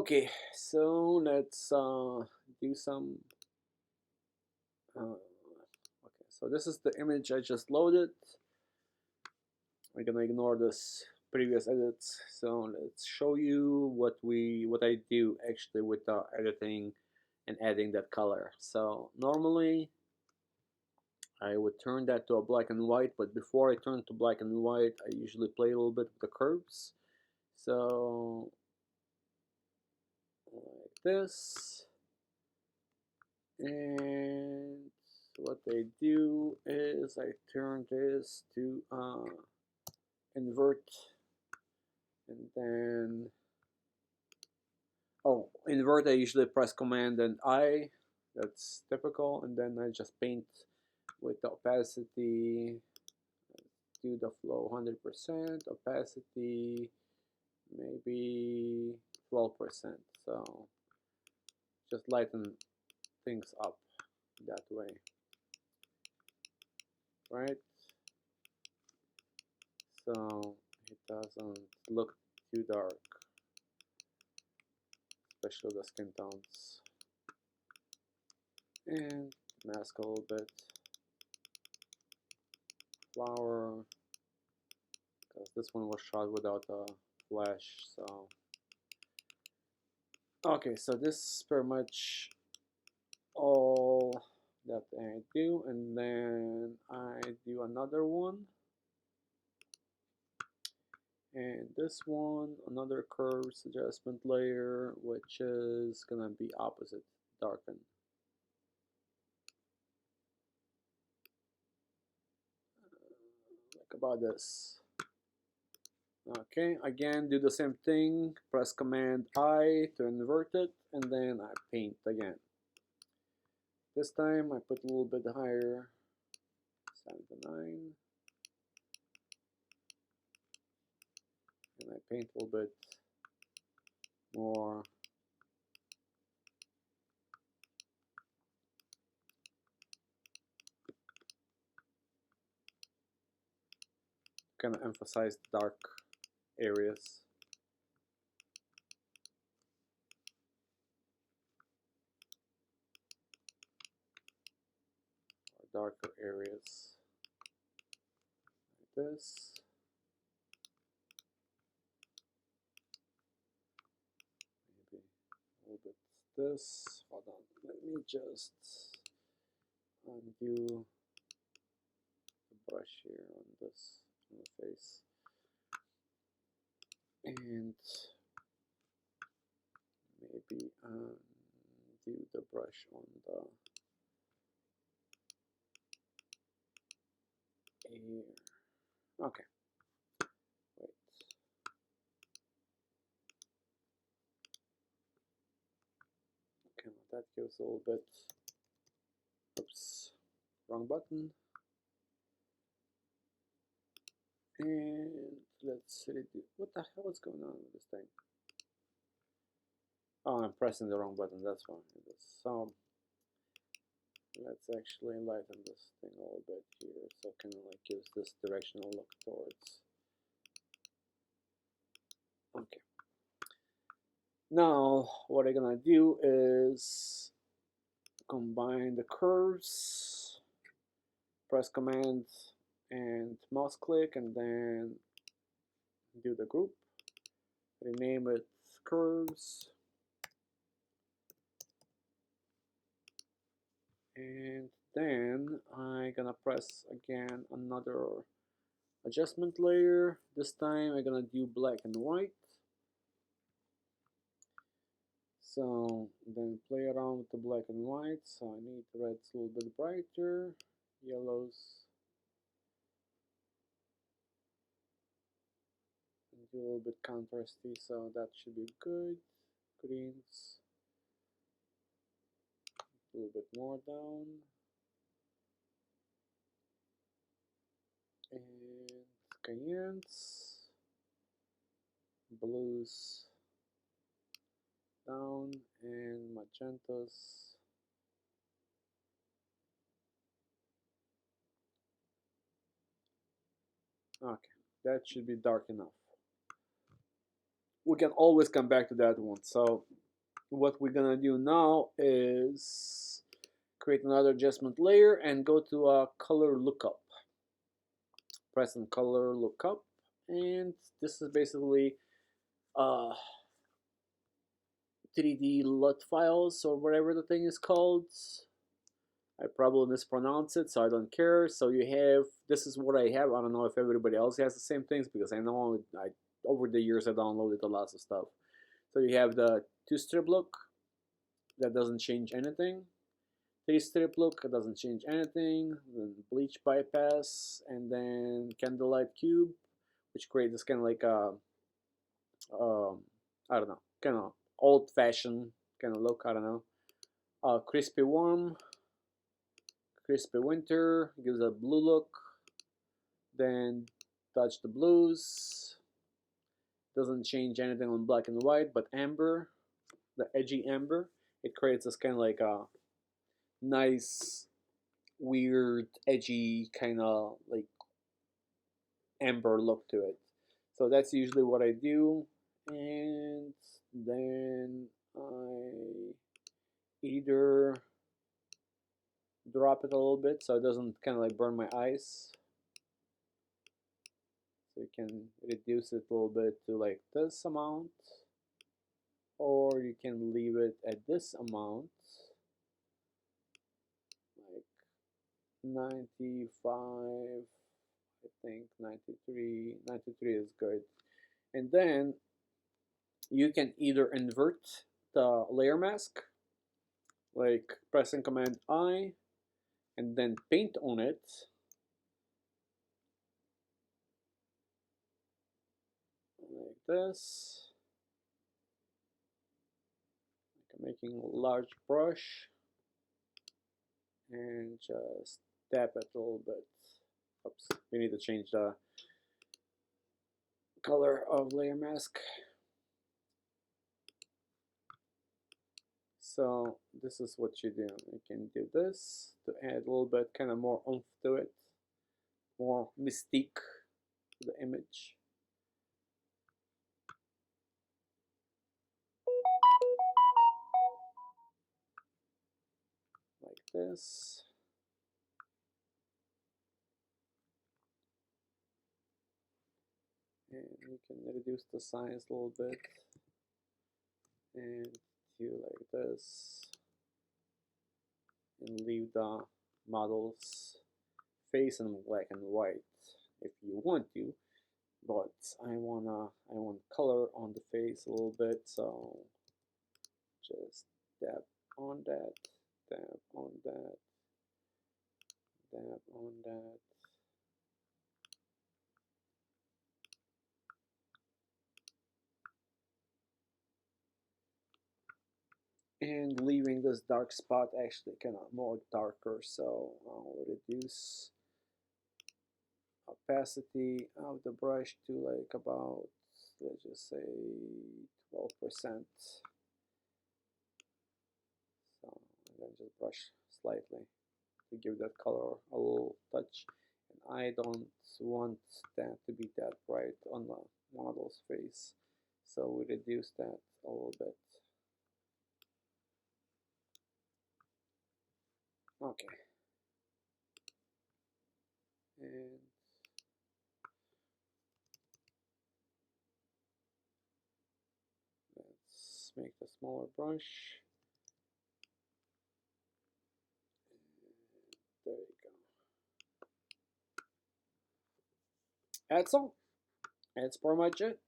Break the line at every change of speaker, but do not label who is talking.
Okay, so let's do some. Okay, so this is the image I just loaded. I'm gonna ignore this previous edits. So let's show you what I do actually with the editing and adding that color. So normally I would turn that to a black and white, but before I turn to black and white, I usually play a little bit with the curves. So like this. And what I do is I turn this to invert, and then invert I usually press command and I, that's typical, and then I just paint with the opacity, do the flow 100%, opacity maybe 12%, so just lighten things up that way, right? So it doesn't look too dark, especially the skin tones. And mask a little bit. Flower, because this one was shot without a flash, so. Okay, so this is pretty much all that I do, and then I do another one. And this one, another curves adjustment layer, which is gonna be opposite, darken. Like about this. Okay, again, do the same thing, press Command I to invert it, and then I paint again. This time I put a little bit higher, 7 to 9, and I paint a little bit more. Kind of emphasize the dark areas. Or darker areas. Like this. Maybe a little bit this. Hold on. Let me just undo the brush here on this on the face. And maybe undo the brush on the air. Okay. Wait. Okay, that gives a little bit. Oops. Wrong button. And let's see. What the hell is going on with this thing? Oh, I'm pressing the wrong button. That's why. So let's actually lighten this thing a little bit here, so it kind of like gives this directional look towards. Okay. Now what I'm gonna do is combine the curves, press Command and mouse click, and then do the group. Rename it curves. And then I'm gonna press again another adjustment layer. This time I'm gonna do black and white. So then play around with the black and white. So I need reds a little bit brighter, yellows and do a little bit contrasty, so that should be good. Greens a little bit more down. And cayennes, blues down, and magentas. Okay, that should be dark enough. we can always come back to that one. So what we're gonna do now is create another adjustment layer and go to a color lookup. Press on color lookup, and this is basically 3D LUT files or whatever the thing is called. I probably mispronounce it, so I don't care. So you have, this is what I have. I don't know if everybody else has the same things, because I know over the years I downloaded a lot of stuff. So you have the 2-strip look, that doesn't change anything. 3-strip look, it doesn't change anything. Then bleach bypass, and then candlelight cube, which creates this kind of like a, I don't know, kind of old-fashioned kind of look. I don't know. Crispy warm, crispy winter gives a blue look. Then touch the blues. Doesn't change anything on black and white, but amber, the edgy amber, it creates this kind of like a nice, weird, edgy kind of like amber look to it. So that's usually what I do, and then I either drop it a little bit so it doesn't kind of like burn my eyes. So you can reduce it a little bit to like this amount, or you can leave it at this amount, like 95, I think 93 is good. And then you can either invert the layer mask, like pressing Command I and then paint on it, like this. I'm making a large brush and just tap it a little bit. Oops, we need to change the color of layer mask. So this is what you do. You can do this to add a little bit kind of more oomph to it, more mystique to the image. Like this. And you can reduce the size a little bit and do like this, and leave the model's face in black and white if you want to, but I want color on the face a little bit, so just tap on that, tap on that, tap on that. And leaving this dark spot actually kind of more darker, so I'll reduce opacity of the brush to like about, let's just say 12%. So, and then just brush slightly to give that color a little touch. And I don't want that to be that bright on the model's face, so we reduce that a little bit. Okay. And let's make a smaller brush. There you go. That's all. That's pretty much it.